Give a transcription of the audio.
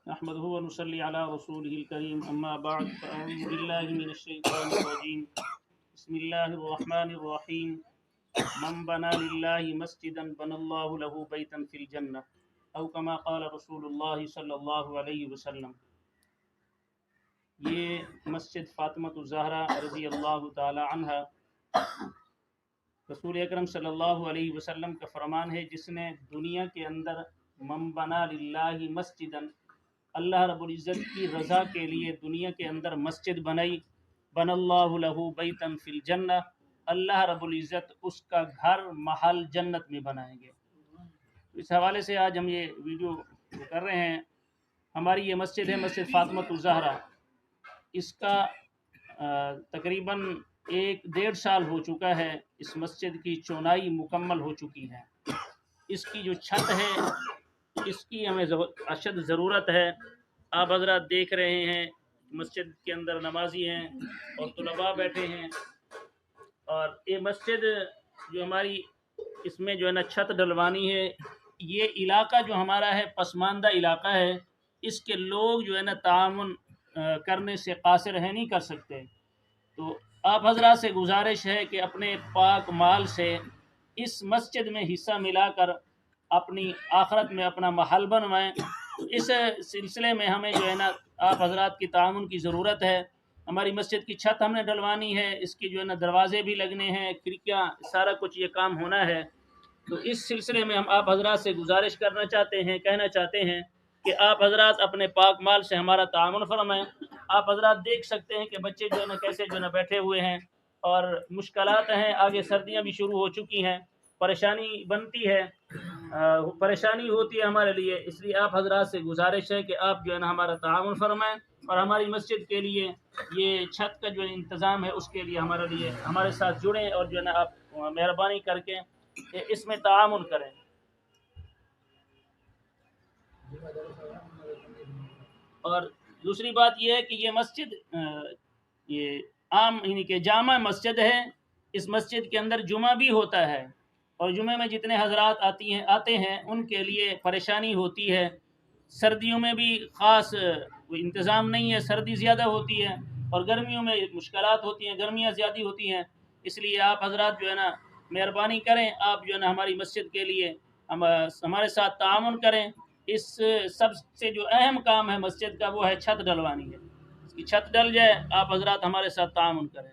نحمده व नुसल्ली अला रसूलिहिल करीम अम्मा बाद फ़अऊज़ु बिल्लाहि मिनश शैतानिर रजीम बिस्मिल्लाहिर रहमानिर रहीम मन बना लिल्लाहि मस्जिदन बनल्लाहु लहु बैतन फिल जन्नह औ कमा क़ाल रसूलुल्लाह सल्लल्लाहु अलैहि वसल्लम। ये मस्जिद फ़ातिमतुज़ ज़हरा रज़ी अल्लाह ताला अन्हा, रसूल अकरम सल्लल्लाहु अलैहि वसल्लम का फरमान है, जिसने दुनिया के अंदर मन बना लिल्लाहि मस्जिदन, अल्लाह रब्बुल इज़्ज़त की रज़ा के लिए दुनिया के अंदर मस्जिद बनाई, बनल्लाहु लहु बैतन फिल जन्नह, अल्लाह रब्बुल इज़्ज़त उसका घर महल जन्नत में बनाएंगे। इस हवाले से आज हम ये वीडियो कर रहे हैं। हमारी ये मस्जिद है मस्जिद फ़ातिमतुज़ ज़हरा। इसका तकरीबन 1-1.5 साल हो चुका है। इस मस्जिद की चौड़ाई मुकम्मल हो चुकी है। इसकी जो छत है इसकी हमें अशद ज़रूरत है। आप हज़रात देख रहे हैं मस्जिद के अंदर नमाजी हैं और तुलबा बैठे हैं, और ये मस्जिद जो हमारी इसमें जो है ना छत डलवानी है। ये इलाका जो हमारा है पसमानदा इलाका है, इसके लोग जो है ना तामुन करने से कासिर है, नहीं कर सकते। तो आप हज़रात से गुजारिश है कि अपने पाक माल से इस मस्जिद में हिस्सा मिलाकर अपनी आखरत में अपना महल बनवाएं। इस सिलसिले में हमें जो है ना आप हज़रात की ताउन की ज़रूरत है। हमारी मस्जिद की छत हमने डलवानी है, इसकी जो है ना दरवाज़े भी लगने हैं, खिड़कियाँ, सारा कुछ ये काम होना है। तो इस सिलसिले में हम आप हज़रात से गुजारिश करना चाहते हैं, कहना चाहते हैं कि आप हज़रात अपने पाक माल से हमारा ताउन फरमाएँ। आप हज़रात देख सकते हैं कि बच्चे जो है ना कैसे जो है ना बैठे हुए हैं, और मुश्किलात हैं, आगे सर्दियाँ भी शुरू हो चुकी हैं, परेशानी बनती है, परेशानी होती है हमारे लिए। इसलिए आप हज़रात से गुजारिश है कि आप जो है ना हमारा ताउन फरमाएँ, और हमारी मस्जिद के लिए ये छत का जो इंतज़ाम है उसके लिए हमारे साथ जुड़ें, और जो है ना आप मेहरबानी करके इसमें ताउन करें। और दूसरी बात यह है कि ये मस्जिद ये आम यानी कि जामा मस्जिद है। इस मस्जिद के अंदर जुमा भी होता है, और जुमे में जितने हजरात आते हैं उनके लिए परेशानी होती है। सर्दियों में भी ख़ास इंतज़ाम नहीं है, सर्दी ज़्यादा होती है, और गर्मियों में मुश्किलात होती हैं, गर्मियाँ ज़्यादा होती हैं। इसलिए आप हजरात जो है ना मेहरबानी करें, आप जो है ना हमारी मस्जिद के लिए हमारे साथ तामुन करें। इस सबसे जो अहम काम है मस्जिद का वो है छत डलवानी है। इसकी छत डल जाए, आप हजरात हमारे साथ तामुन करें।